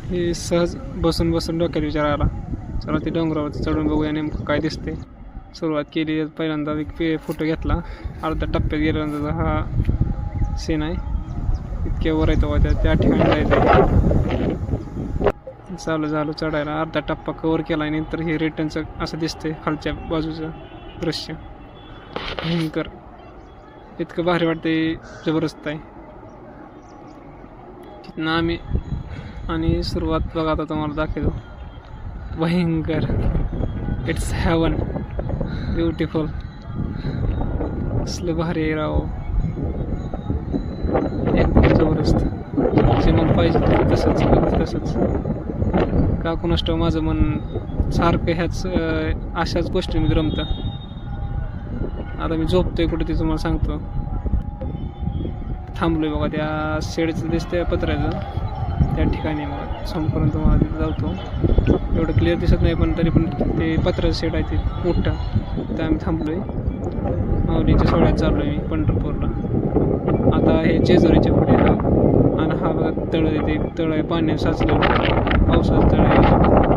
हे सहज बसून बसून डोक्यात विचार आला, चला ते डोंगरावरती चढून बघूया नेमकं काय दिसते. सुरुवात केली, पहिल्यांदा एक फोटो घेतला, अर्ध्या टप्प्यात गेल्यानंतर हा सीन आहे. इतक्या वर येतो त्या ठिकाणी जायचं. चालू झालो चढायला, अर्धा टप्पा कवर केला आणि नंतर हे रिटर्नचं असं दिसतंय खालच्या बाजूचं दृश्य भयंकर. इतकं भारी वाटते, जबरदस्त आहे. तिथनं आम्ही आणि सुरुवात बघा आता तुम्हाला दाखवतो. भयंकर, इट्स हेवन, ब्युटिफुल. असलं भारी आहे राव, एकदम जबरदस्त. जे मला पाहिजे तसंच का कुणाष्ट माझं मन सारखं ह्याच अशाच गोष्टींमध्ये रमतं. आता मी झोपतोय कुठे ते तुम्हाला सांगतो. थांबलोय बघा त्या शेडचं दिसतंय पत्र्याचं, त्या ठिकाणी मग संपूर्ण तुम्हाला तिथं जातो. एवढं क्लिअर दिसत नाही पण तरी पण ते पत्र्याचं शेड आहे ते मोठं, तर आम्ही थांबलोय. माऊलीच्या सोहळ्यात चाललो आहे मी पंढरपूरला. आता हे जेजुरीच्या पुढे आणि हा बघा तळ आहे, ते तळ आहे पाण्यात साचलं, पावसाचं तळ आहे.